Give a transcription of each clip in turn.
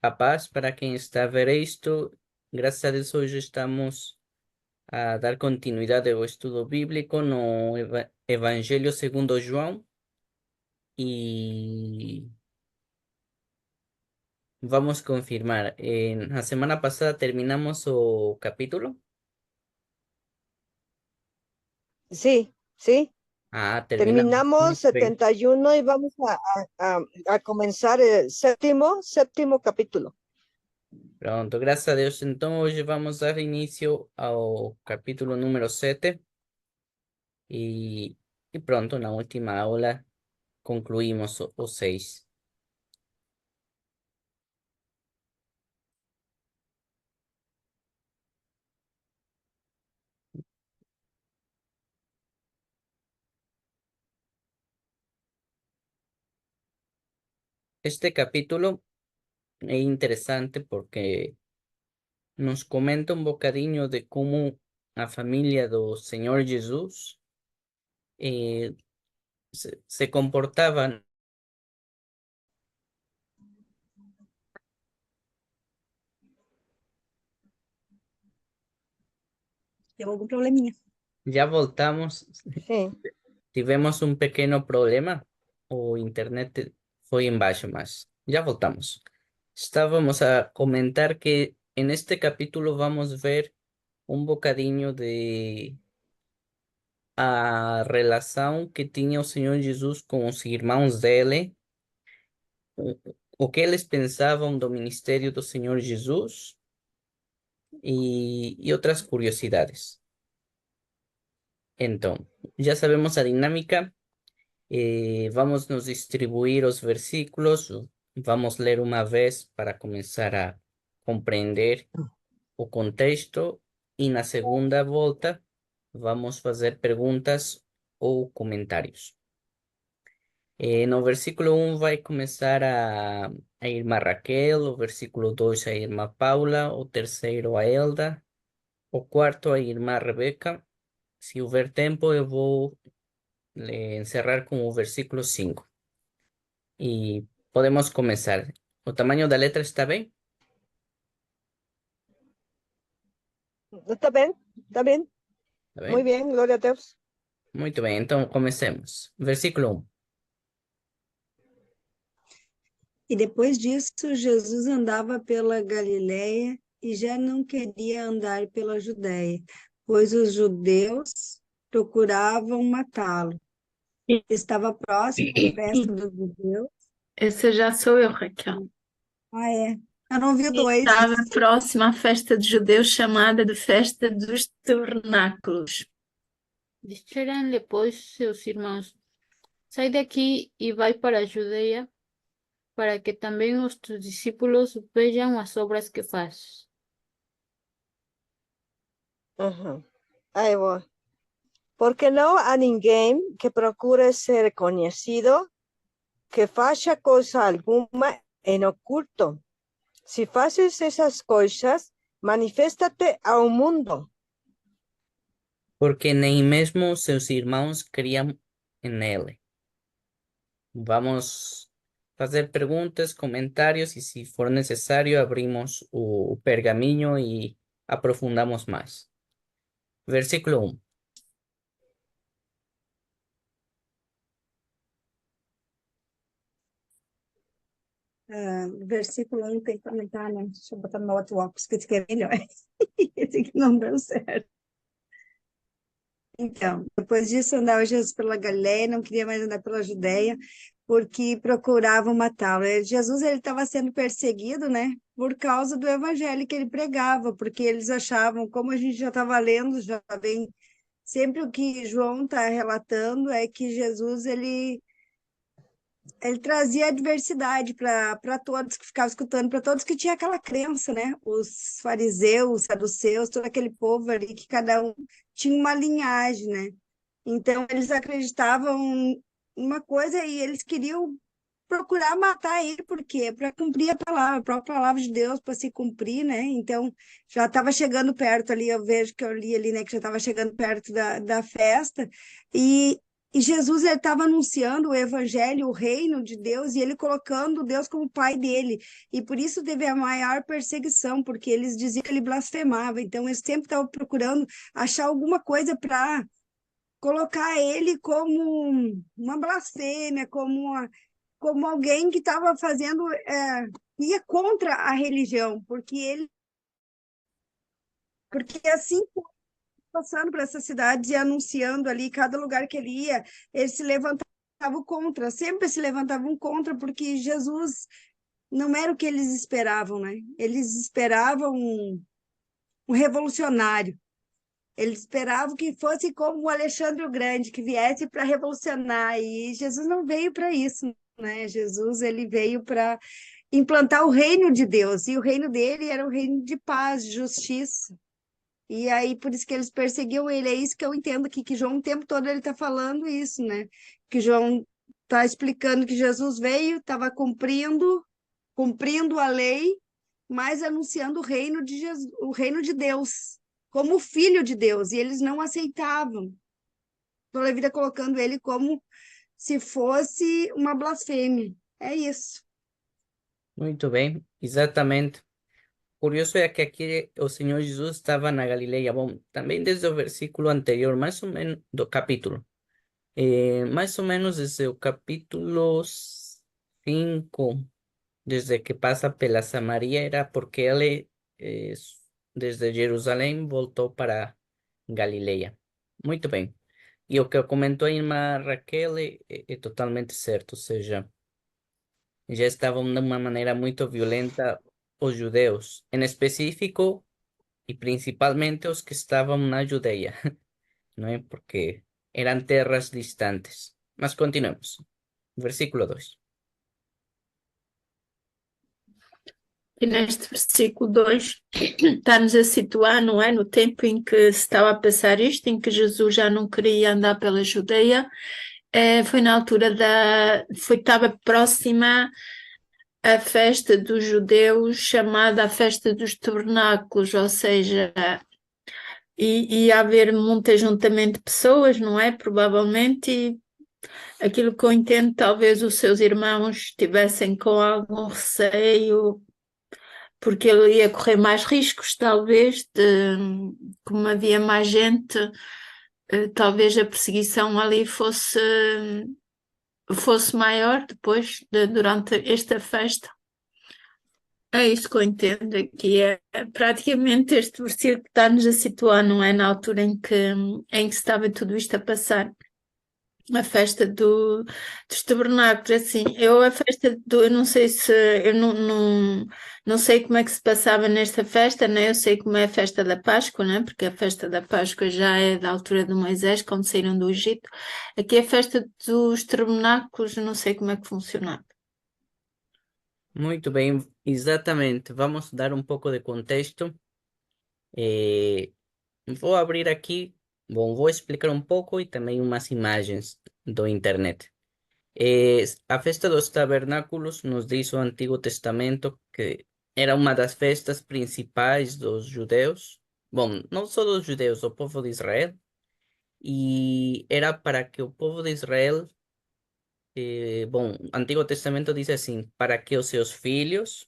A paz para quem está a ver isto. Graças a Deus, hoje estamos a dar continuidade ao estudo bíblico no Evangelho segundo João e vamos confirmar. Na semana passada terminamos o capítulo. Sí, sí. Terminamos. Terminamos Muito bem. 71 y vamos a comenzar el séptimo capítulo. Pronto, graças a Deus. Então, hoje vamos dar início ao capítulo número 7 e, e pronto, na última aula concluímos o 6. Este capítulo é interessante porque nos comenta um bocadinho de como a família do Senhor Jesus se comportava. Tengo algún probleminha. Já voltamos, Sí. tivemos um pequeno problema, o internet foi embaixo, mas já voltamos. Estávamos a comentar que este capítulo vamos ver um bocadinho de a relação que tinha o Senhor Jesus com os irmãos dele, o, o que eles pensavam do ministério do Senhor Jesus e outras curiosidades. Então, já sabemos a dinâmica, vamos nos distribuir os versículos, vamos ler uma vez para começar a compreender o contexto e na segunda volta vamos fazer perguntas ou comentários. No versículo 1 vai começar a irmã Raquel, o versículo 2 a irmã Paula, o terceiro a Elda, o quarto a irmã Rebeca. Se houver tempo, eu vou encerrar com o versículo 5. E podemos começar. O tamanho da letra está bem? ¿Está bien? ¿Está bien? Está Muy bem? bien, gloria a Dios. Muito bem, então comecemos. Versículo 1. E depois disso, Jesus andava pela Galiléia e já não queria andar pela Judéia, pois os judeus procuravam matá-lo. Estava próximo a festa dos judeus. Essa já sou eu, Raquel. Ah, é. Eu não vi o dois. Estava próxima à festa dos judeus, chamada de Festa dos Tabernáculos. Disseram-lhe, pois, seus irmãos: sai daqui e vai para a Judeia, para que também os teus discípulos vejam as obras que fazes. Ajá. Ahí voy. Porque no a ninguém que procure ser conocido, que faça cosa alguna en oculto. Si haces esas cosas, manifiéstate ao mundo. Porque nem mesmo seus irmãos criam nele. Vamos fazer perguntas, comentários e, se for necessário, abrimos o pergaminho e aprofundamos mais. Versículo 1. Versículo 1 tem que comentar, né? Deixa eu botar no meu outro óculos, que esse aqui é melhor. Esse aqui não deu certo. Então, depois disso andava Jesus pela Galiléia, não queria mais andar pela Judéia, porque procuravam matá-lo. Jesus ele estava sendo perseguido, né, por causa do evangelho que ele pregava, porque eles achavam, como a gente já estava lendo, já bem, sempre o que João está relatando é que Jesus ele trazia adversidade para todos que ficavam escutando, para todos que tinham aquela crença, né? Os fariseus, os saduceus, todo aquele povo ali que cada um tinha uma linhagem, né? Então eles acreditavam uma coisa e eles queriam procurar matar ele, por quê? Para cumprir a palavra, a própria palavra de Deus, para se cumprir, né? Então já estava chegando perto ali, eu vejo que eu li ali, né, que já estava chegando perto da festa, e E Jesus ele estava anunciando o evangelho, o reino de Deus, e ele colocando Deus como pai dele. E por isso teve a maior perseguição, porque eles diziam que ele blasfemava. Então eles sempre estavam procurando achar alguma coisa para colocar ele como uma blasfêmia, como alguém que estava fazendo, ia contra a religião, porque assim, passando por essas cidades e anunciando ali, cada lugar que ele ia, eles se levantavam contra, sempre se levantavam contra, porque Jesus não era o que eles esperavam, né? Eles esperavam um revolucionário. Eles esperavam que fosse como o Alexandre o Grande, que viesse para revolucionar. E Jesus não veio para isso, né? Jesus ele veio para implantar o reino de Deus. E o reino dele era o reino de paz, de justiça. E aí, por isso que eles perseguiam ele. É isso que eu entendo aqui, que João o tempo todo ele está falando isso, né? Que João está explicando que Jesus veio, estava cumprindo a lei, mas anunciando o reino de Jesus, o reino de Deus, como filho de Deus, e eles não aceitavam. Toda a vida colocando ele como se fosse uma blasfêmia. É isso. Muito bem, exatamente. Curioso é que aqui o Senhor Jesus estava na Galileia. Bom, também desde o versículo anterior, mais ou menos, do capítulo. Mais ou menos desde o capítulo 5, desde que passa pela Samaria, era porque ele, desde Jerusalém, voltou para Galileia. Muito bem. E o que comentou a irmã Raquel é totalmente certo, ou seja, já estavam de uma maneira muito violenta os judeus, em específico e principalmente os que estavam na Judeia, não é? Porque eram terras distantes. Mas continuemos. Versículo 2. E neste versículo 2 está-nos a situar, não é? No tempo em que se estava a passar isto, em que Jesus já não queria andar pela Judeia, foi na altura estava próxima a festa dos judeus, chamada a festa dos tabernáculos, ou seja, ia haver muito ajuntamento de pessoas, não é? Provavelmente, e aquilo que eu entendo, talvez os seus irmãos estivessem com algum receio, porque ele ia correr mais riscos, talvez, como havia mais gente, talvez a perseguição ali fosse maior depois, durante esta festa. É isso que eu entendo aqui, praticamente este versículo que está-nos a situar, não é? Na altura em que estava tudo isto a passar. A festa dos tabernáculos, assim, eu não sei se, eu não sei como é que se passava nesta festa, né? Eu sei como é a festa da Páscoa, né? Porque a festa da Páscoa já é da altura de Moisés, quando saíram do Egito. Aqui a festa dos tabernáculos, eu não sei como é que funcionava. Muito bem, exatamente. Vamos dar um pouco de contexto. Eh, Vou abrir aqui, bom, vou explicar um pouco e também umas imagens do internet. A festa dos tabernáculos nos diz o Antigo Testamento que era uma das festas principais dos judeus. Bom, não só dos judeus, do povo de Israel. E era para que o povo de Israel, bom, o Antigo Testamento diz assim, para que os seus filhos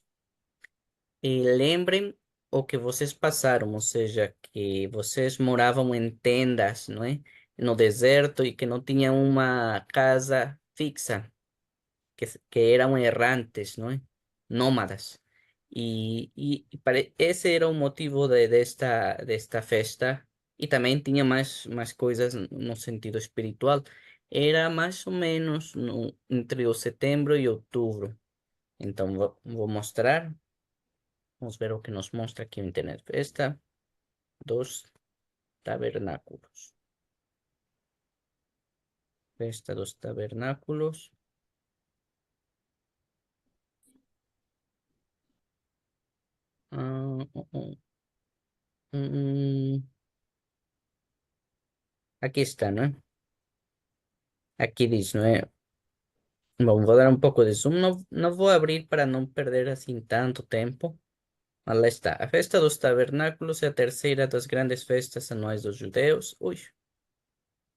lembrem o que vocês passaram, ou seja, que vocês moravam em tendas, não é? No deserto e que não tinham uma casa fixa, que eram errantes, não é? Nómadas. Esse era o motivo desta festa. E também tinha mais coisas no sentido espiritual. Era mais ou menos entre o setembro e outubro. Então, vou mostrar. Vamos ver o que nos mostra aqui o internet. Festa dos tabernáculos. Festa dos tabernáculos. Ah, mm, Aquí está, ¿no? Aquí dice, ¿no? Bom, vou dar um pouco de zoom. Não vou abrir para não perder assim tanto tempo. Mas lá está. A festa dos tabernáculos é a terceira das grandes festas anuais dos judeus. Ui, o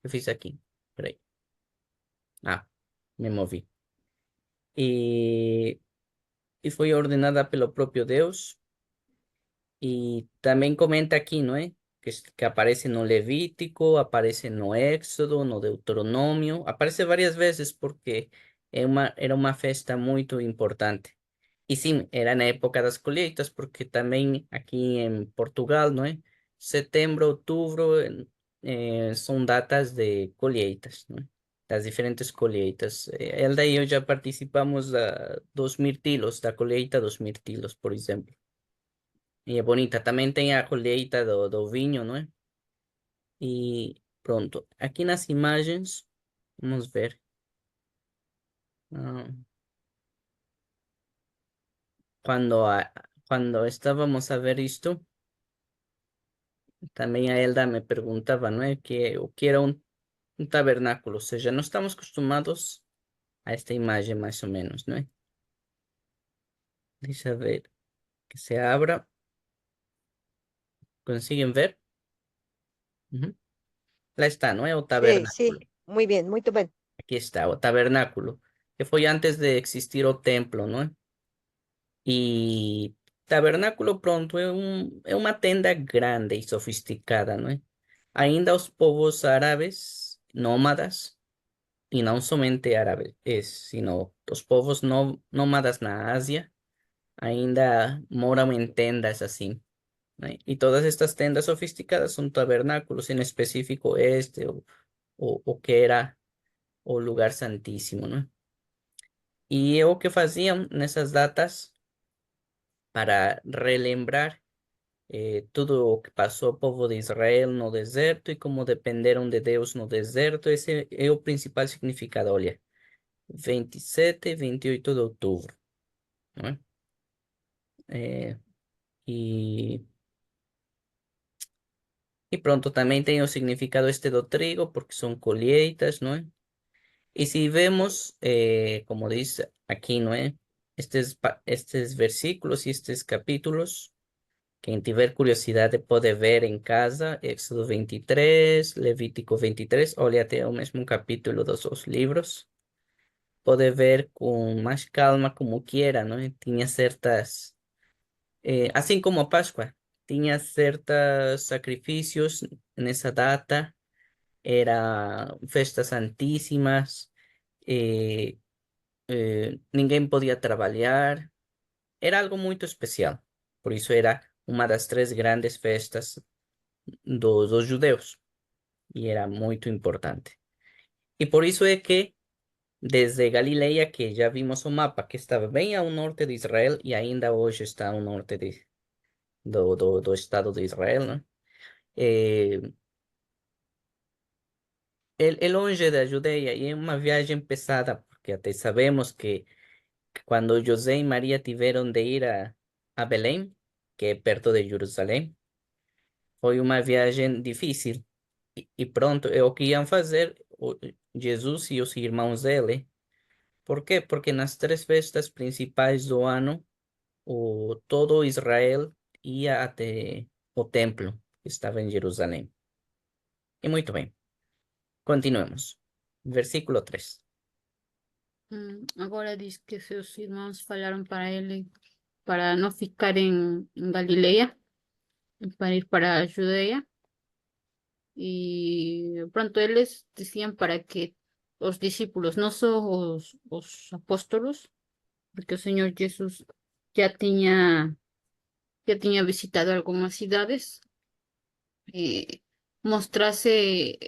que fiz aqui? Peraí. Ah, me moví. E, e foi ordenada pelo próprio Deus. Y también comenta aquí, ¿no? Que aparece no Levítico, aparece no Éxodo, no Deuteronomio, aparece varias veces porque era uma festa muito importante. Y sí, era na época das colheitas, porque también aquí en Portugal, ¿no? Setembro, outubro, son datas de colheitas, ¿no? Das diferentes colheitas. Elda e eu já participamos dos mirtilos, da colheita dos mirtilos, por exemplo. E é bonita. Também tem a colheita do vinho, não é? E pronto. Aqui nas imagens, vamos ver. Ah, Quando, quando estávamos a ver isto, também a Elda me perguntava, não é? O que era um tabernáculo. Ou seja, não estamos acostumados a esta imagem, mais ou menos, não é? Deixa ver que se abra. ¿Consiguen ver? Uhum. Lá está, não é? O Sí, tabernáculo. sí, muy bien, muy bien. Aqui está, o tabernáculo, que foi antes de existir o templo, não é? E tabernáculo, pronto, é uma tenda grande e sofisticada, não é? Ainda os povos árabes nómadas, e não somente árabes, sino os povos nómadas na Ásia, ainda moram em tendas assim, né? E todas estas tendas sofisticadas são tabernáculos, em específico este, o que era o lugar santíssimo, né? E é o que faziam nessas datas para relembrar tudo o que passou o povo de Israel no deserto e como dependeram de Deus no deserto. Esse é o principal significado. Olha, 27 e 28 de outubro, não é? Eh, e, e pronto, também tem o significado este do trigo, porque são colheitas, não é? E se vemos, como diz aqui, não é? Estes versículos e estes capítulos. Quem tiver curiosidade pode ver em casa Éxodo 23, Levítico 23, olha até o mesmo capítulo dos dois livros. Pode ver com mais calma como quiera, não é? Tinha certas, assim como a Páscoa, tinha certos sacrifícios nessa data, era festas santíssimas, eh, ninguém podia trabalhar, era algo muito especial. Por isso era uma das três grandes festas dos judeus e era muito importante. E por isso é que desde Galileia, que já vimos o mapa, que estava bem ao norte de Israel e ainda hoje está ao norte do Estado de Israel, né? É, é longe da Judeia e é uma viagem pesada, porque até sabemos que quando José e Maria tiveram de ir a Belém, que é perto de Jerusalém, foi uma viagem difícil. E pronto, é o que iam fazer Jesus e os irmãos dele. Por quê? Porque nas três festas principais do ano, todo Israel ia até o templo, que estava em Jerusalém. E muito bem, continuemos. Versículo 3. Agora diz que seus irmãos falaram para ele para não ficar em Galileia, para ir para a Judeia. Y pronto eles decían para que os discípulos, não só os apóstolos, porque o Senhor Jesus já já tinha visitado algumas cidades, mostrasse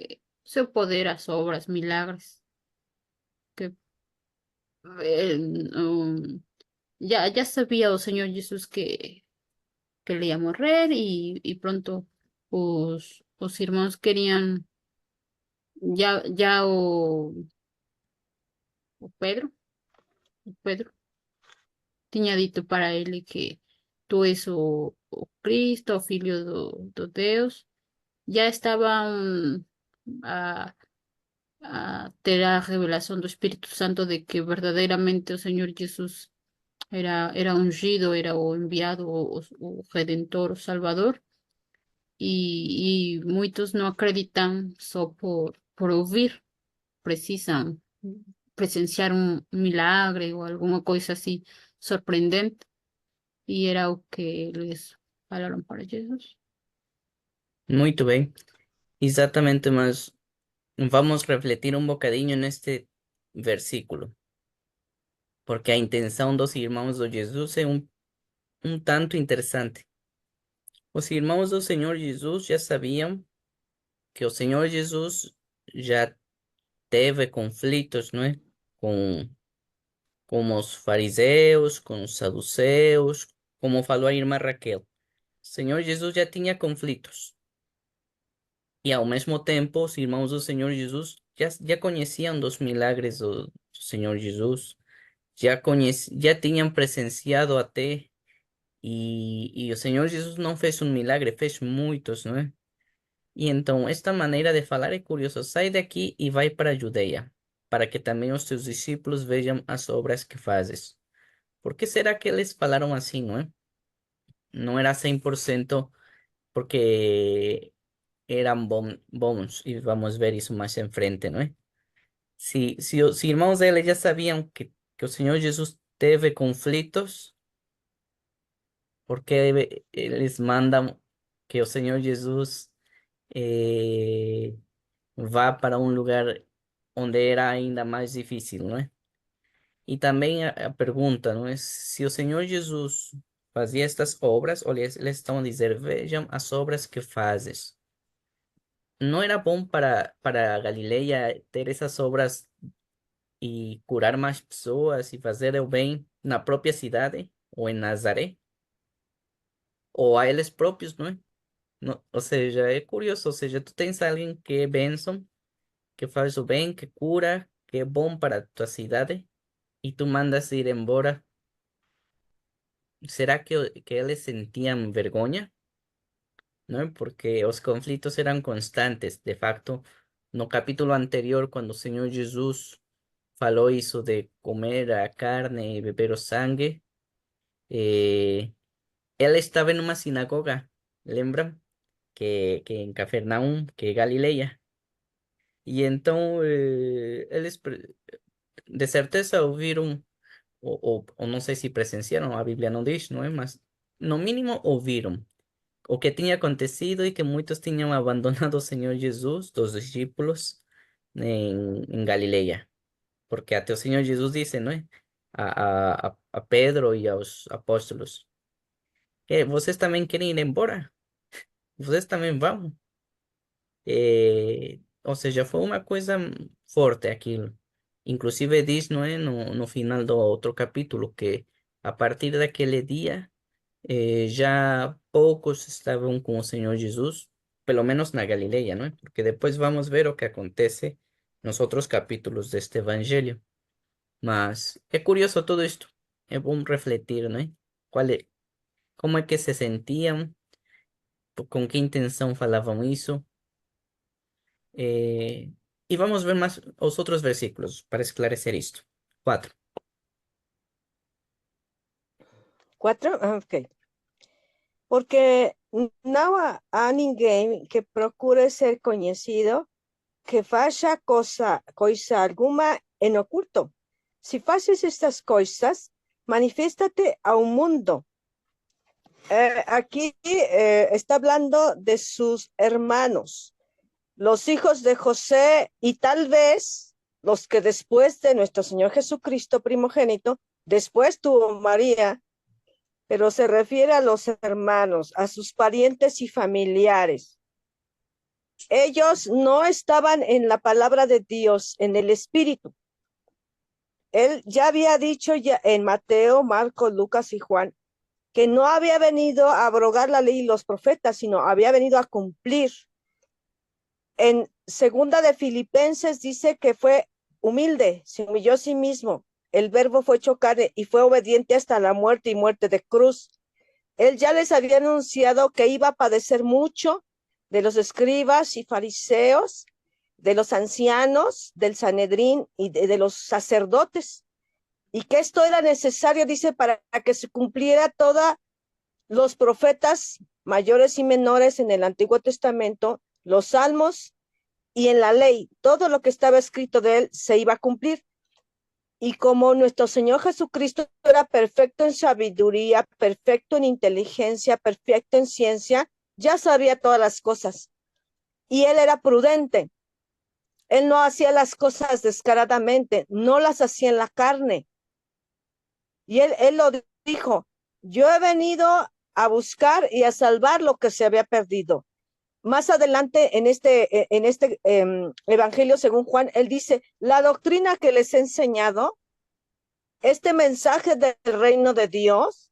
seu poder, as obras, milagres, que ya sabía o Señor Jesús que le iba a morrer y pronto os irmãos querían ya o Pedro tinha dito para ele que tu és o Cristo, o Filho do Deus. Já estavam a ter a revelação do Espírito Santo de que verdadeiramente o Senhor Jesus era ungido, era o enviado, o Redentor, o Salvador. E muitos não acreditam só por ouvir, precisam presenciar um milagre ou alguma coisa assim surpreendente. E era o que eles falaram para Jesus. Muito bem. Exatamente, mas vamos refletir um bocadinho neste versículo, porque a intenção dos irmãos de Jesus é um tanto interessante. Os irmãos do Senhor Jesus já sabiam que o Senhor Jesus já teve conflitos, não é? Com, com os fariseus, com os saduceus, como falou a irmã Raquel. O Senhor Jesus já tinha conflitos. E ao mesmo tempo, os irmãos do Senhor Jesus já conheciam dos milagres do Senhor Jesus, já tinham presenciado até, e o Senhor Jesus não fez um milagre, fez muitos, não é? E então, esta maneira de falar é curiosa. Sai daqui e vai para a Judeia, para que também os teus discípulos vejam as obras que fazes. Por que será que eles falaram assim, não é? Não era 100% porque eram bons, e vamos ver isso mais em frente, não é? Se os irmãos dele já sabiam que o Senhor Jesus teve conflitos, porque eles mandam que o Senhor Jesus vá para um lugar onde era ainda mais difícil, não é? E também a pergunta, não é? Se o Senhor Jesus fazia estas obras, ou eles estão a dizer, vejam as obras que fazes. Não era bom para Galileia ter essas obras e curar mais pessoas e fazer o bem na própria cidade ou em Nazaré, ou a eles próprios, não é? Ou seja, é curioso, ou seja, tu tens alguém que é bênção, que faz o bem, que cura, que é bom para a tua cidade, e tu mandas ir embora. ¿Será que eles sentiam vergonha? ¿No? Porque os conflitos eran constantes. De facto, no capítulo anterior, cuando o Senhor Jesus falou isso de comer a carne e beber o sangue, ele estava em uma sinagoga, lembram? Que em Cafarnaum, que é Galileia. E então, eles de certeza ouviram, ou não sei se presenciaram, a Bíblia não diz, não é? Mas no mínimo ouviram o que tinha acontecido e que muitos tinham abandonado o Senhor Jesus, dos discípulos, em Galileia. Porque até o Senhor Jesus disse, não é? A Pedro e aos apóstolos, que vocês também querem ir embora? Vocês também vão? Ou seja, foi uma coisa forte aquilo. Inclusive diz, não é? No final do outro capítulo, que a partir daquele dia, já poucos estavam com o Senhor Jesus, pelo menos na Galileia, não é? Porque depois vamos ver o que acontece nos outros capítulos deste evangelho. Mas é curioso tudo isto. É bom refletir, não é? Como é que se sentiam, com que intenção falavam isso. E vamos ver mais os outros versículos para esclarecer isto. 4. 4, ok. Porque não há ninguém que procure ser conhecido que faça coisa alguma en oculto. Si haces estas cosas, manifiéstate ao mundo. Aquí está hablando de sus hermanos, los hijos de José, y tal vez los que después de nuestro Señor Jesucristo primogénito, después tuvo María, pero se refiere a los hermanos, a sus parientes y familiares. Ellos no estaban en la palabra de Dios, en el Espíritu. Él ya había dicho ya en Mateo, Marcos, Lucas y Juan que no había venido a abrogar la ley y los profetas, sino había venido a cumplir. En segunda de Filipenses dice que fue humilde, se humilló a sí mismo. El verbo fue hecho carne y fue obediente hasta la muerte y muerte de cruz. Él ya les había anunciado que iba a padecer mucho de los escribas y fariseos, de los ancianos, del Sanedrín y de los sacerdotes, y que esto era necesario, dice, para que se cumpliera todos los profetas mayores y menores en el Antiguo Testamento, los salmos y en la ley, todo lo que estaba escrito de él se iba a cumplir. Y como nuestro Señor Jesucristo era perfecto en sabiduría, perfecto en inteligencia, perfecto en ciencia, ya sabía todas las cosas. Y él era prudente. Él no hacía las cosas descaradamente, no las hacía en la carne. Y él lo dijo, yo he venido a buscar y a salvar lo que se había perdido. Más adelante en este evangelio según Juan, él dice, la doctrina que les he enseñado, este mensaje del reino de Dios,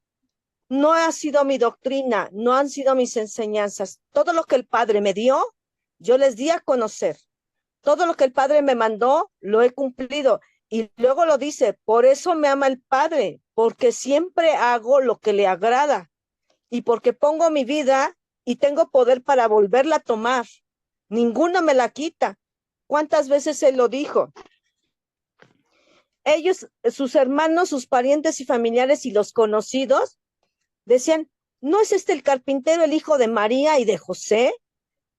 no ha sido mi doctrina, no han sido mis enseñanzas. Todo lo que el Padre me dio, yo les di a conocer. Todo lo que el Padre me mandó, lo he cumplido. Y luego lo dice, por eso me ama el Padre, porque siempre hago lo que le agrada y porque pongo mi vida y tengo poder para volverla a tomar. Ninguno me la quita. ¿Cuántas veces él lo dijo? Ellos, sus hermanos, sus parientes y familiares y los conocidos decían, ¿no es este el carpintero, el hijo de María y de José?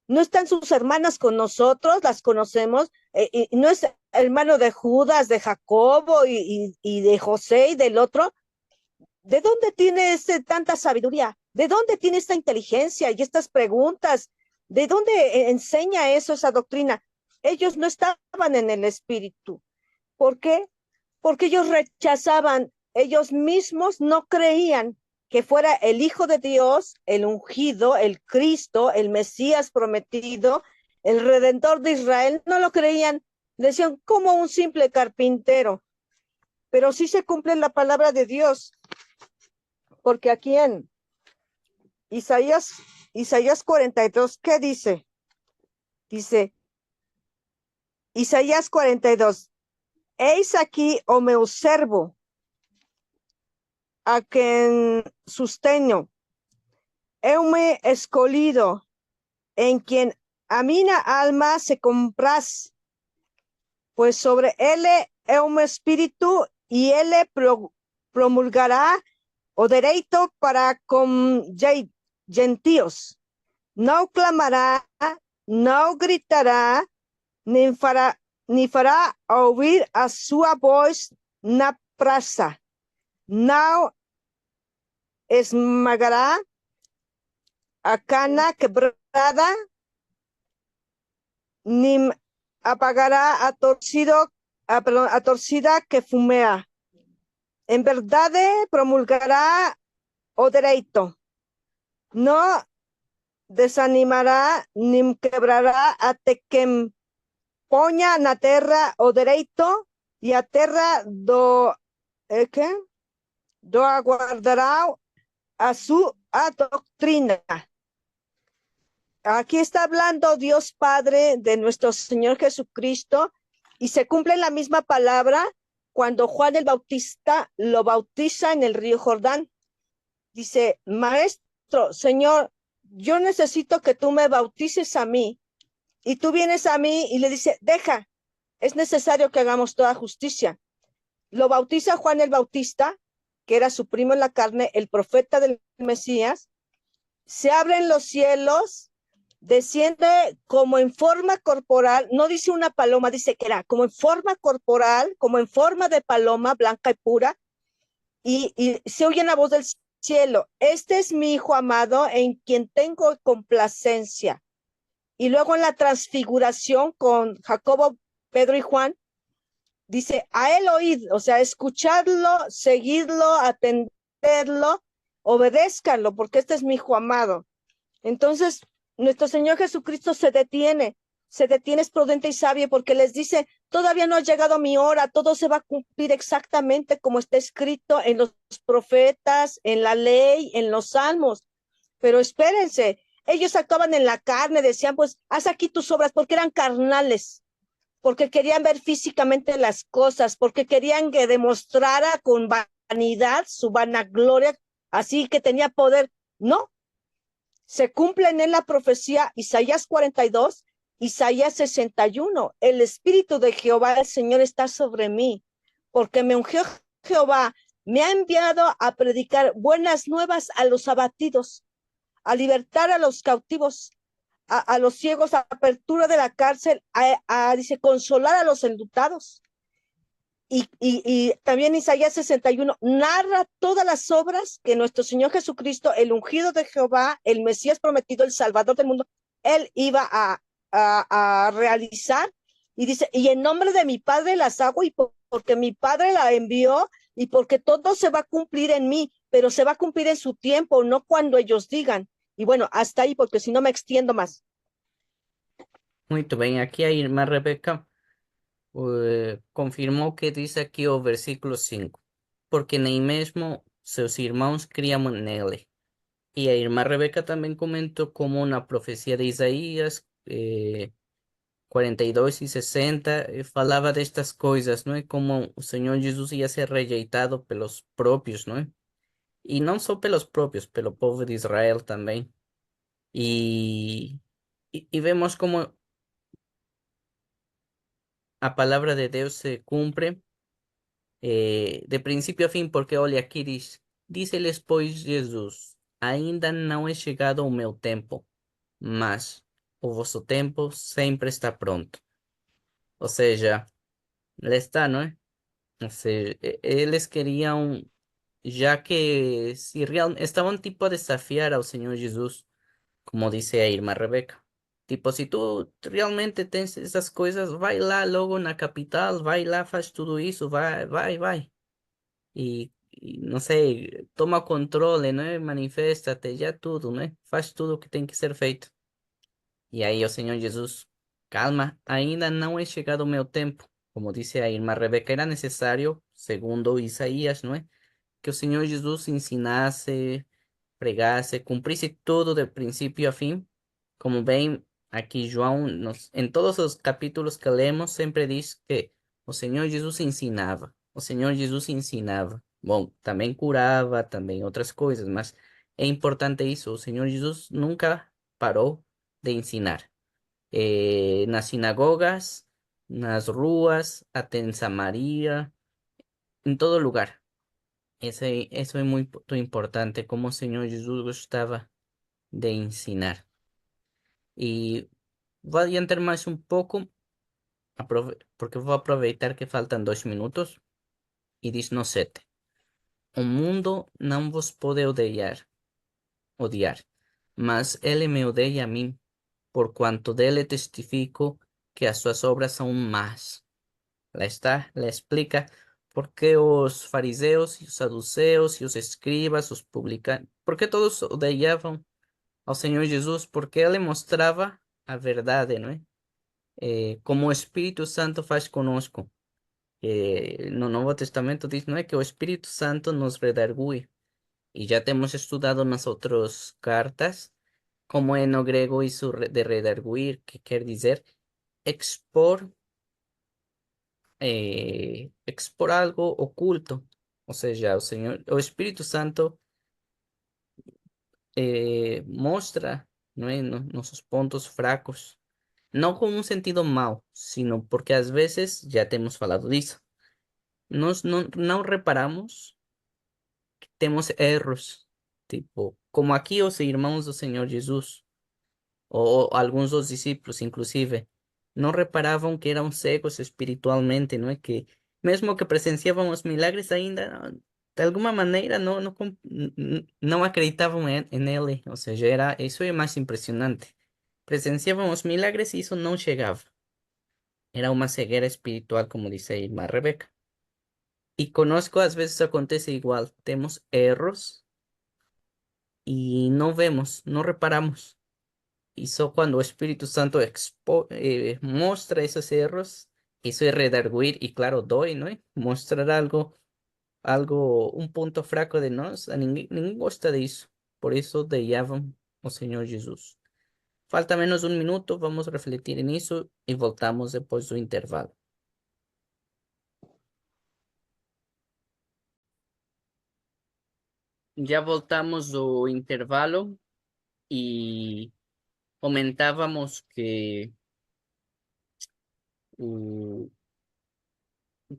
¿No están sus hermanas con nosotros? ¿Las conocemos? Y ¿no es hermano de Judas, de Jacobo y de José y del otro? ¿De dónde tiene tanta sabiduría? ¿De dónde tiene esta inteligencia y estas preguntas? ¿De dónde enseña eso, esa doctrina? Ellos no estaban en el espíritu. ¿Por qué? Porque ellos rechazaban, ellos mismos no creían que fuera el Hijo de Dios, el ungido, el Cristo, el Mesías prometido, el Redentor de Israel. No lo creían. Decían como un simple carpintero. Pero sí se cumple la palabra de Dios. Porque aquí en Isaías 42, ¿qué dice? Dice, Isaías 42, eis aquí, o meu servo, a quien susteño, heume escolhido, en quien a mina alma se compras, pues sobre él heume espíritu, y él promulgará o derecho para con gentíos. No clamará, no gritará, ni fará oír a su voz na praza. No esmagará a cana quebrada, ni apagará a torcida que fumea. En verdad promulgará o derecho. No desanimará ni quebrará a tequem. Poña na terra o derecho y a terra ¿qué? Do aguardará a su doctrina. Aquí está hablando Dios Padre de nuestro Señor Jesucristo y se cumple la misma palabra cuando Juan el Bautista lo bautiza en el río Jordán. Dice, maestro, Señor, yo necesito que tú me bautices a mí. Y tú vienes a mí y le dices, deja, es necesario que hagamos toda justicia. Lo bautiza Juan el Bautista, que era su primo en la carne, el profeta del Mesías. Se abren los cielos, desciende como en forma corporal, no dice una paloma, dice que era como en forma corporal, como en forma de paloma blanca y pura, y se oye la voz del cielo, este es mi hijo amado en quien tengo complacencia. Y luego en la transfiguración con Jacobo, Pedro y Juan, dice, a él oíd, o sea, escuchadlo, seguidlo, atenderlo, obedézcanlo, porque este es mi hijo amado. Entonces, nuestro Señor Jesucristo se detiene, es prudente y sabio, porque les dice, todavía no ha llegado mi hora, todo se va a cumplir exactamente como está escrito en los profetas, en la ley, en los salmos. Pero espérense, ellos actuaban en la carne, decían, pues, haz aquí tus obras, porque eran carnales, porque querían ver físicamente las cosas, porque querían que demostrara con vanidad su vanagloria, así que tenía poder. No, se cumple en él la profecía, Isaías 42, Isaías 61, el Espíritu de Jehová, el Señor, está sobre mí, porque me ungió Jehová, me ha enviado a predicar buenas nuevas a los abatidos, a libertar a los cautivos, a los ciegos, apertura de la cárcel, dice, consolar a los enlutados. Y también Isaías 61 narra todas las obras que nuestro Señor Jesucristo, el ungido de Jehová, el Mesías prometido, el Salvador del mundo, él iba a realizar. Y dice, y en nombre de mi Padre las hago, y porque mi Padre la envió, y porque todo se va a cumplir en mí, pero se va a cumplir en su tiempo, no cuando ellos digan. Y bueno, hasta ahí, porque si no me extiendo más. Muito bem, aqui a irmã Rebeca confirmou que diz aqui o versículo 5, porque nem mesmo seus irmãos criam nele. E a irmã Rebeca também comentou como na profecia de Isaías 42 e 60 falava destas coisas, não é? Como o Senhor Jesus ia ser rejeitado pelos próprios, não é? E não só pelos próprios, pelo povo de Israel também. E vemos como a palavra de Deus se cumpre de princípio a fim, porque olha aqui diz-lhes, pois, Jesus, ainda não é chegado o meu tempo, mas o vosso tempo sempre está pronto. Ou seja, ele está, não é? Ou seja, eles queriam, já que se estavam tipo a desafiar ao Senhor Jesus, como disse a irmã Rebeca. Tipo, se tu realmente tens essas coisas, vai lá logo na capital, vai lá, faz tudo isso, vai. E não sei, toma controle, né? Manifesta-te, já tudo, né? Faz tudo o que tem que ser feito. E aí o Senhor Jesus, calma, ainda não é chegado o meu tempo. Como disse a irmã Rebeca, era necessário, segundo Isaías, não é? Que o Senhor Jesus ensinasse, pregasse, cumprisse tudo de princípio a fim. Como bem aqui João, em todos os capítulos que lemos, sempre diz que o Senhor Jesus ensinava. O Senhor Jesus ensinava. Bom, também curava, também outras coisas, mas é importante isso. O Senhor Jesus nunca parou de ensinar. Nas sinagogas, nas ruas, até em Samaria, em todo lugar. Eso es muy importante, como o Senhor Jesus gostava de ensinar. E vou adiantar mais um pouco, porque vou aproveitar que faltam 2 minutos, e diz no 7. O mundo não vos pode odiar, mas ele me odeia a mim, por quanto dele testifico que as suas obras são más. Lá está, lá explica por que os fariseus e os saduceus e os escribas, os publicanos, por que todos odiavam ao Senhor Jesus, porque ele mostrava a verdade, não é? Como o Espírito Santo faz conosco. No Novo Testamento diz, não é, que o Espírito Santo nos redargüe. E já temos estudado nas outras cartas, como é no grego isso de redarguir, que quer dizer expor, expor algo oculto. Ou seja, o Espírito Santo mostra, não é, nossos pontos fracos. Não com um sentido mau, sino porque às vezes, já temos falado disso, nós não reparamos que temos erros, tipo, como aqui os irmãos do Senhor Jesus, ou alguns dos discípulos, inclusive, não reparavam que eram cegos espiritualmente, não é? Que mesmo que presenciavam os milagres, ainda, de alguma maneira, não acreditavam nele, ou seja, isso é mais impressionante. Presenciavam os milagres e isso não chegava. Era uma cegueira espiritual, como dice a irmã Rebeca. Y conozco, a veces acontece igual. Tenemos errores y no vemos, no reparamos. Y solo cuando el Espíritu Santo muestra esos errores, eso es redarguir y claro, doy, ¿no? Mostrar un punto fraco de nós, a ninguém gosta disso. Por isso odiavam o Senhor Jesus. Falta menos de 1 minuto, vamos refletir nisso e voltamos depois do intervalo. Ya voltamos do intervalo e comentávamos que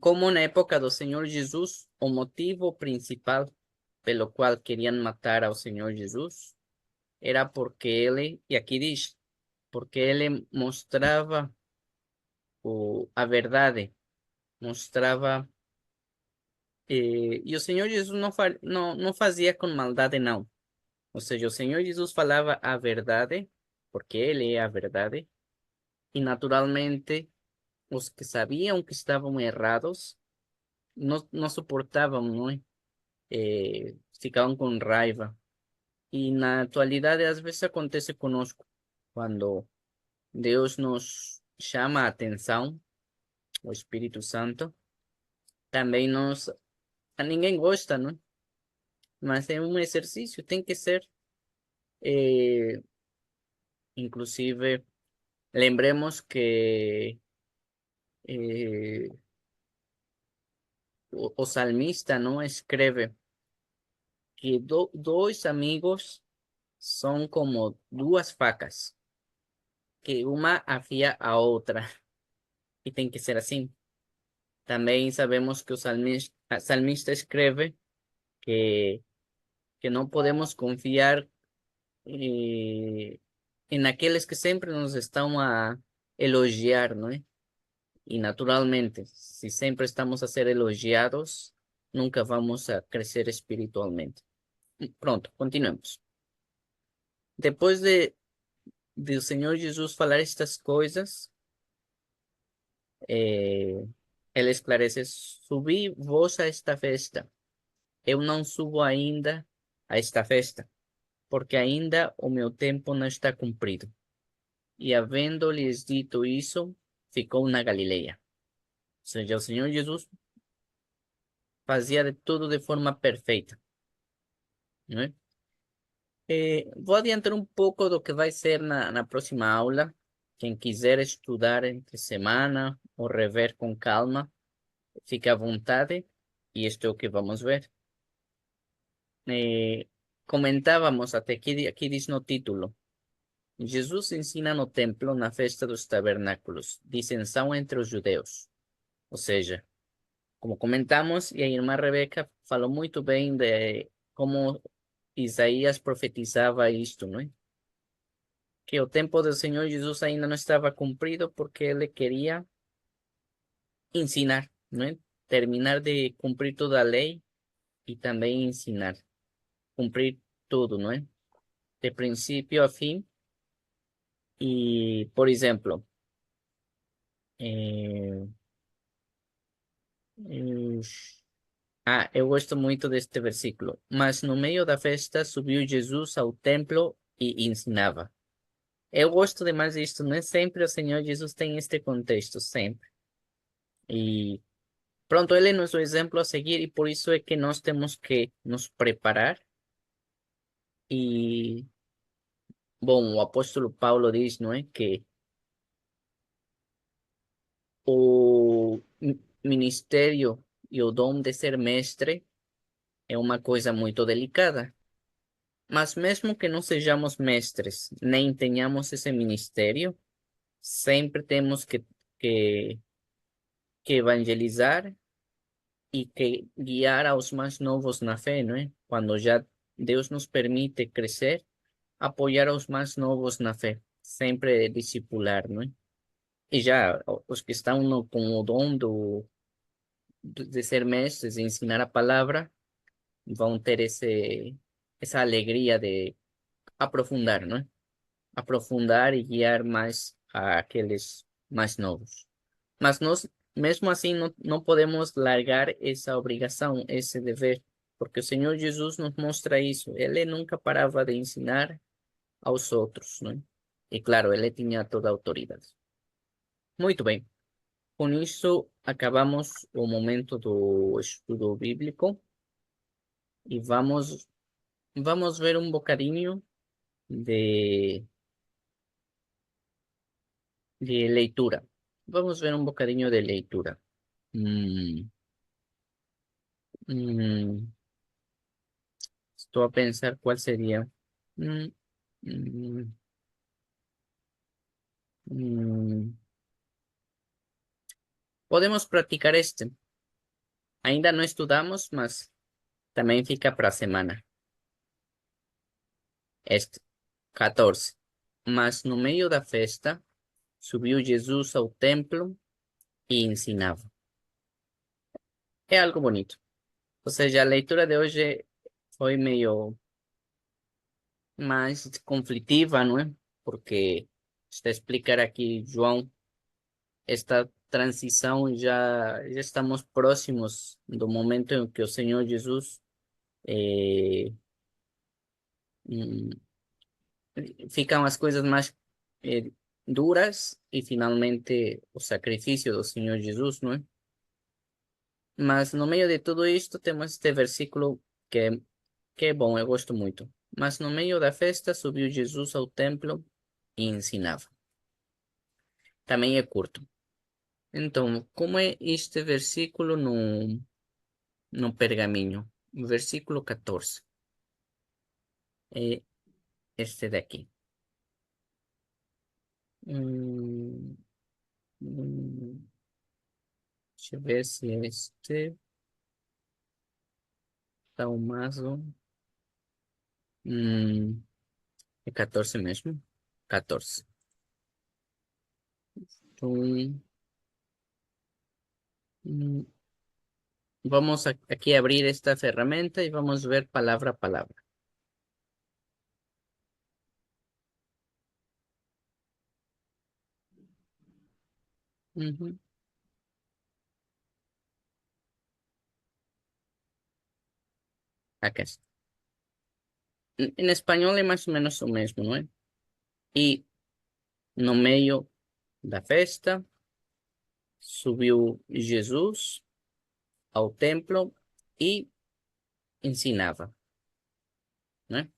como na época do Senhor Jesus, o motivo principal pelo qual queriam matar ao Senhor Jesus era porque ele, e aqui diz, porque ele mostrava a verdade, mostrava. E o Senhor Jesus não fazia com maldade, não. Ou seja, o Senhor Jesus falava a verdade, porque Ele é a verdade, e naturalmente os que sabiam que estavam errados não suportavam, não é? Ficavam com raiva. E na atualidade, às vezes acontece conosco, quando Deus nos chama a atenção, o Espírito Santo, também a ninguém gosta, não é? Mas é um exercício, tem que ser. Eh, Inclusive, lembremos que eh, o salmista não escreve que dois amigos são como duas facas, que uma afia a outra, e tem que ser assim. Também sabemos que o salmista escreve que, que não podemos confiar em aqueles que sempre nos estão a elogiar, não é? Y naturalmente, si siempre estamos a ser elogiados, nunca vamos a crecer espiritualmente. Pronto, continuemos. Después del Señor Jesús falar estas coisas, Ele esclarece: subi vos a esta festa. Eu não subo ainda a esta festa, porque ainda o meu tempo não está cumprido. E havendo-lhes dito isso, ficou na Galileia. Ou seja, o Senhor Jesus fazia de tudo de forma perfeita, não é? Vou adiantar um pouco do que vai ser na próxima aula. Quem quiser estudar entre semana ou rever com calma, fique à vontade. E isto é o que vamos ver. Comentávamos até aqui diz no título: Jesus ensina no templo na festa dos tabernáculos, dissensão entre os judeus. Ou seja, como comentamos, e a irmã Rebeca falou muito bem de como Isaías profetizava isto, não é? Que o tempo do Senhor Jesus ainda não estava cumprido porque ele queria ensinar, não é? Terminar de cumprir toda a lei e também ensinar, cumprir tudo, não é? De princípio a fim. E, por exemplo, eh, eh, eu gosto muito deste versículo. Mas no meio da festa subiu Jesus ao templo e ensinava. Eu gosto demais disto, não é? Sempre o Senhor Jesus tem este contexto, sempre. E pronto, ele é nosso exemplo a seguir e por isso é que nós temos que nos preparar. E, bom, o apóstolo Paulo diz, não é? Que o ministério e o dom de ser mestre é uma coisa muito delicada. Mas mesmo que não sejamos mestres, nem tenhamos esse ministério, sempre temos que, que evangelizar y que guiar a los más novos na fe, ¿no? Cuando ya Dios nos permite crecer, apoyar a los más novos na fe, sempre discipular, ¿no? E já os que estão com o dom de ser mestres, de ensinar a palavra, vão ter essa alegria de aprofundar, ¿no? Aprofundar e guiar mais a aqueles mais novos. Mas nós, mesmo assim, não podemos largar essa obrigação, esse dever, porque o Senhor Jesus nos mostra isso. Ele nunca parava de ensinar aos outros, né? E claro, ele tinha toda a autoridade. Muito bem. Com isso, acabamos o momento do estudo bíblico e vamos ver um bocadinho de leitura. Vamos ver um bocadinho de leitura. Hum, hum, Estou a pensar qual seria. Hum, hum, hum. Podemos praticar este. Ainda não estudamos, mas também fica para a semana. Este, 14. mas no meio da festa, subiu Jesus ao templo e ensinava. É algo bonito. Ou seja, a leitura de hoje foi meio mais conflitiva, não é? Porque está a explicar aqui, João, esta transição já estamos próximos do momento em que o Senhor Jesus eh, hum, ficam as coisas mais eh, duras e finalmente o sacrifício do Senhor Jesus, não é? Mas no meio de tudo isto temos este versículo que é bom, eu gosto muito. Mas no meio da festa subiu Jesus ao templo e ensinava. Também é curto. Então, como é este versículo no pergaminho? O versículo 14. É este daqui. Hum, hum, deixa eu ver se é este. Tá o mais um. É 14 mesmo? 14. Então, hum, vamos aqui abrir esta ferramenta e vamos ver palavra a palavra. Uhum. Aqui está. Em espanhol é mais ou menos o mesmo, não é? E no meio da festa subiu Jesus ao templo e ensinava, né?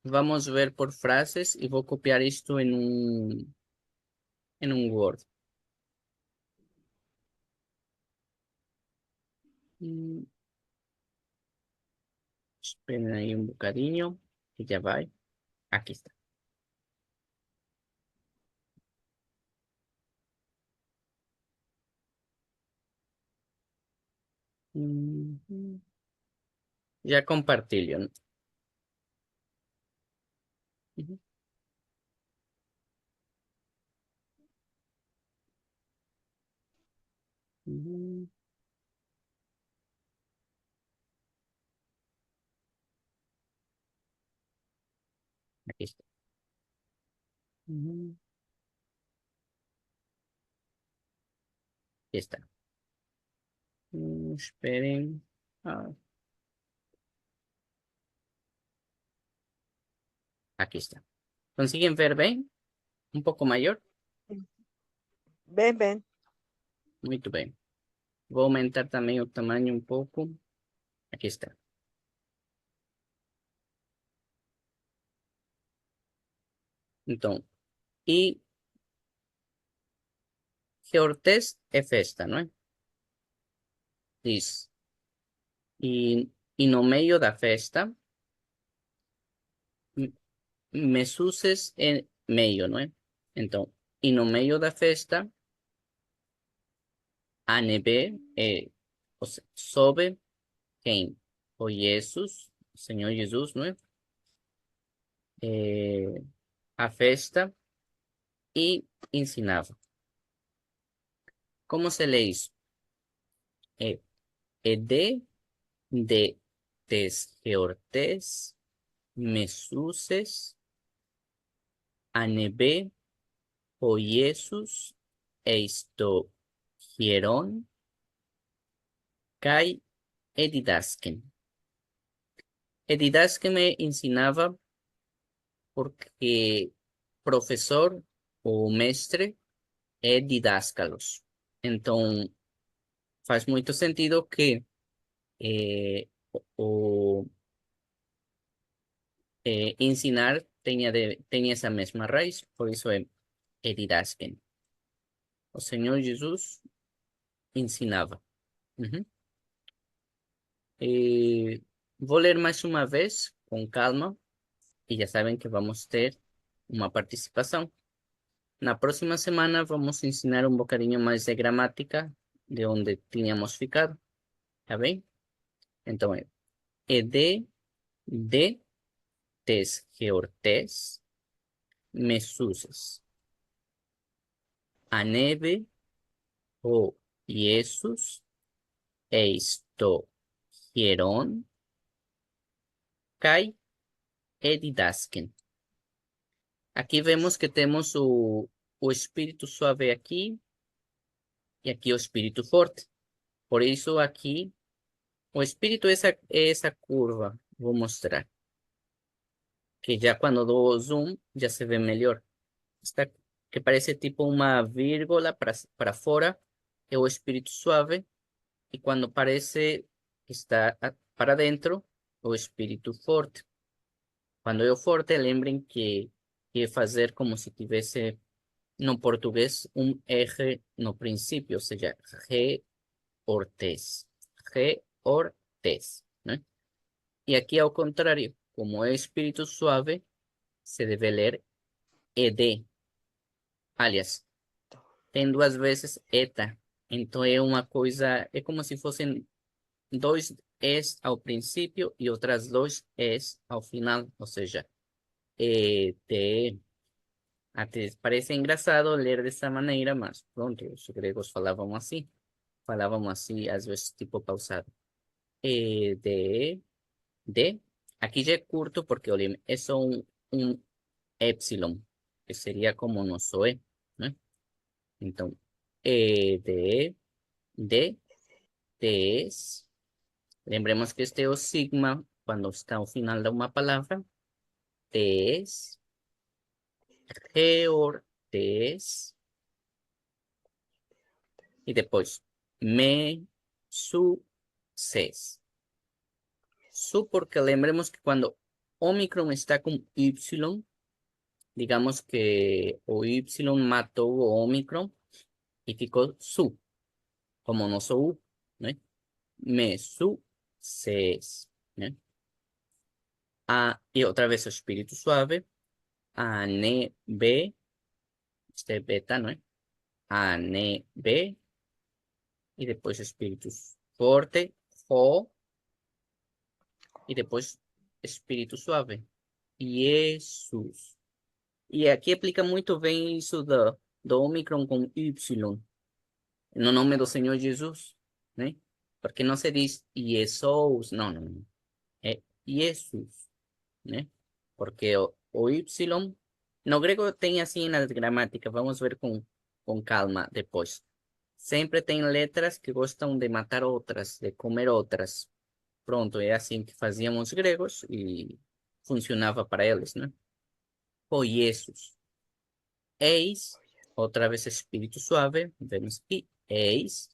Vamos ver por frases e vou copiar isto em um Word. Hum, Esperen aí um bocadinho que já vai. Aqui está. Uhum. Já compartilho, né? Uhum. Uhum. Aqui está. Uhum. Aqui está. Esperen. Ah, aqui está. ¿Consiguen ver bem? Um pouco maior? Ven, ven. Muito bem. Vou aumentar também o tamanho um pouco. Aqui está. Então, e Geortés é festa, não é? Diz. E no meio da festa, m- Mesuses é meio, não é? Então, e no meio da festa, a neve é, sobe quem? O Jesus, o Senhor Jesus, não é? É, a festa e ensinava. Como se lê isso? É, é de tes geortes, mesuses, anebe, o Jesus, eisto hieron, kai edidasken. Edidasken me ensinava porque professor ou mestre é didáscalos. Então, faz muito sentido que o ensinar tenha essa mesma raiz, por isso é didasken. O Senhor Jesus ensinava. Uhum. Vou ler mais uma vez, com calma, e já sabem que vamos ter uma participação. Na próxima semana vamos ensinar um bocadinho mais de gramática, de onde tínhamos ficado, tá bem? Então é de, tes, geortes, mesuses. A neve o Iesus eisto hieron kai edidasken. Aqui vemos que temos o espírito suave aqui e aqui o espírito forte. Por isso aqui o espírito é essa curva. Vou mostrar. Que já quando dou zoom já se vê melhor. Está, que parece tipo uma vírgula para fora é o espírito suave. E quando parece que está para dentro, o espírito forte. Quando é o forte, lembrem que é fazer como se tivesse no português R no princípio, ou seja, reortes. Reortes, né? E aqui ao contrário, como é espírito suave, se deve ler ed. Aliás, tem duas vezes eta. Então é uma coisa, é como se fossem dois es ao princípio e outras dois es ao final, ou seja, ed. Até parece engraçado ler dessa maneira, mas pronto, os gregos falavam assim, às vezes tipo pausado. De. Aqui já é curto porque, olhem, é só um epsilon, que seria como nosso E, né? Então, de, des. Lembremos que este é o sigma, quando está ao final de uma palavra. Des, reortes. E depois, me, su, ses. Su, porque lembremos que quando Omicron está com Y, digamos que o Y matou o Omicron e ficou su, como nosso U, né? Me, su, ses, né? E outra vez o espírito suave, a, ne, be, este é beta, não é? A, ne, be, e depois espírito forte, ho, e depois espírito suave, Jesus. E aqui aplica muito bem isso do Omicron com Y, no nome do Senhor Jesus, né? Porque não se diz Jesus, não. É Jesus, né? Porque o Y, no grego tem assim na gramática, vamos ver com calma depois. Sempre tem letras que gostam de matar outras, de comer outras. Pronto, é assim que faziam os gregos e funcionava para eles, né? O Jesus. Eis, outra vez espírito suave, vemos aqui, eis,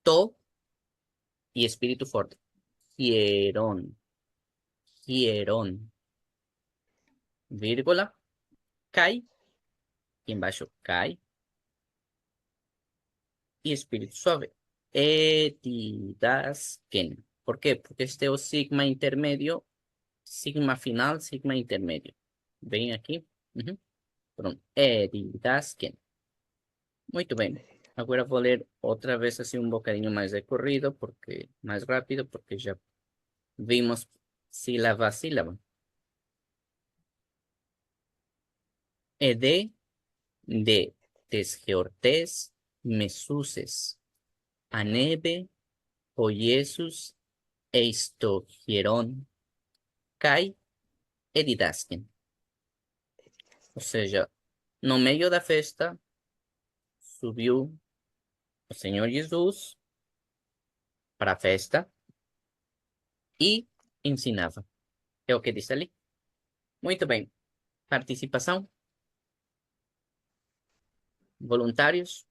to e espírito forte. Hieron, vírgula, cai, e embaixo cai, e espírito suave. Edidasken. ¿Por quê? Porque este é o sigma intermédio, sigma final, sigma intermédio. Vem aqui. Uhum. Pronto. Edidasken. Muito bem. Agora vou ler outra vez assim um bocadinho mais de corrido, mais rápido, porque já vimos sílaba a sílaba. Ede, de, desgeortes, mesuses, anebe, poiesus, eistogieron, kai, edidasken. Ou seja, no meio da festa, subiu o Senhor Jesus para a festa e ensinava. É o que diz ali. Muito bem. Participação? Voluntários?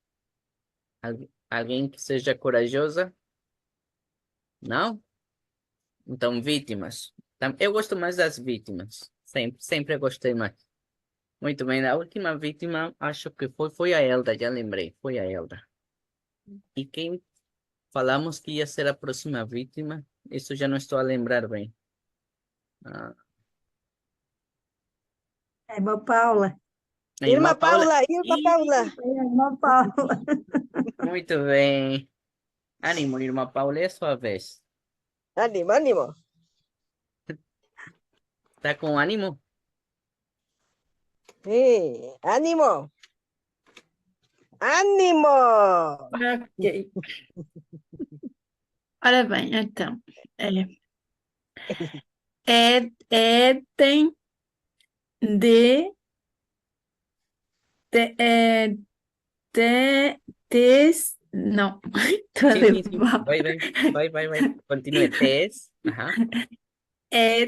Alguém que seja corajosa? Não? Então, vítimas. Eu gosto mais das vítimas. Sempre gostei mais. Muito bem. A última vítima, acho que foi a Elda, já lembrei. Foi a Elda. E quem falamos que ia ser a próxima vítima? Isso já não estou a lembrar bem. Ah, É, irmã Paula. a irmã Paula. Irmã Paula. É, irmã Paula. Muito bem. Ânimo, irmã Paula, é a sua vez. Ánimo, ánimo. Tá com ânimo? Sí, ánimo. ¡Ánimo! Ok. Ora bem, então. Tem de, não, estou a Sí, ler sí, sí. mal. Vai. Continúe. Test. Ajá. É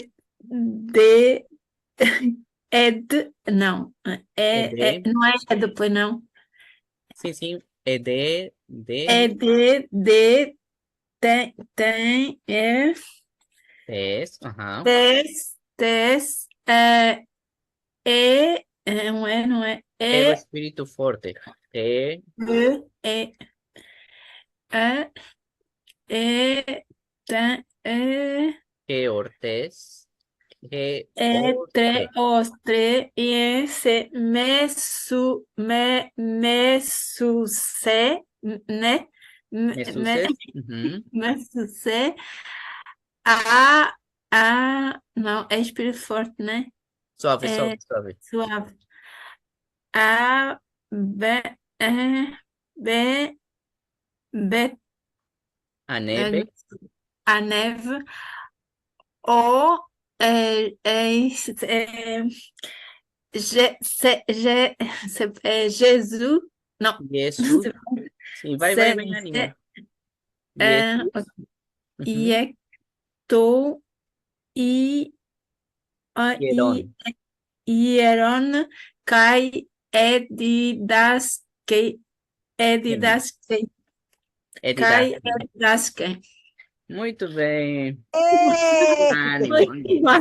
de, não, E de. não é depois não. Sí, sí. E É tem, test. Ajá. não é, E do espíritu forte. E, é, a, tem, que Ortez. Que Entre Orte. os tres y ese me sucede, ¿Me me, sucede? Ujú. me sucede não, é espírito forte, né? Suave, É suave, suave. suave. A, B, E, B, B, A neve. a neve, O, Jesus, não, Jesús. Sí, vai, se, ánimo. é, Jesús. Ujú. e estou e Hierón. hieron kai edidaske Em, edidaske kai Edidaski. edidaske. Muito bem. ¡Eh! Ánimo, Muito ánimo. mal.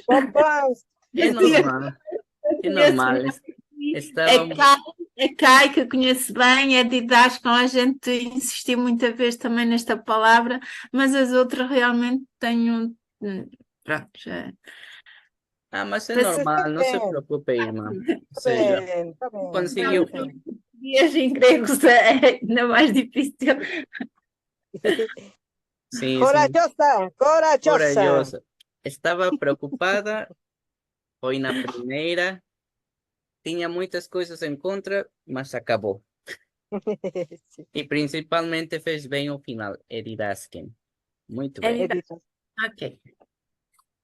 ¡Bombón! É normal. É normal. É Estávamos. Kai, é Kai que eu conheço bem, é didático, a gente insistiu muita vez também nesta palavra, mas as outras realmente tenho. Pronto, já. Ah, mas é Parece Está normal, não se bien, preocupe, irmã. Ou está seja, bien, está bien, está conseguiu. bien. dias em gregos é ainda mais difícil. Sim, sim. Corajosa, corajosa. Corajosa. Estava preocupada. Foi na primeira. Tinha muitas coisas em contra, mas acabou. Sí, E principalmente fez bem o final. Edidasken. Muito É bem. Edith, Ok. sí.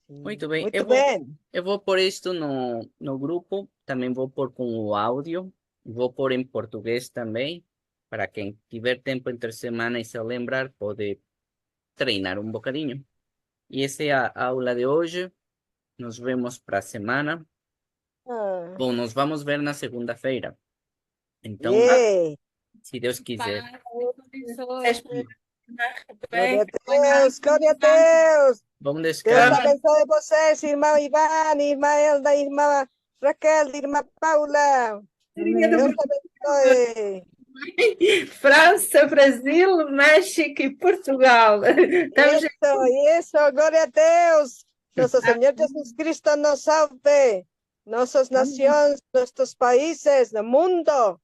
Muito bem. Muy bien. Eu vou pôr isto no grupo. Também vou pôr com o áudio. Vou pôr em português também. Para quem tiver tempo entre semana e se lembrar, pode treinar um bocadinho. E essa é a aula de hoje. Nos vemos para a semana. Ah, Bom, nos vamos ver na segunda-feira. Então, yeah. se Deus quiser. Gloria a Deus, gloria a Deus. Vamos Deus descansar. abençoe vocês, irmão Iván, irmã Elda, irmã Raquel, irmã Paula. Deus abençoe. França, Brasil, México e Portugal. Estamos Eso, gloria a Deus. Nuestro Señor Jesucristo nos salve. Nuestras naciones, nuestros países, el mundo.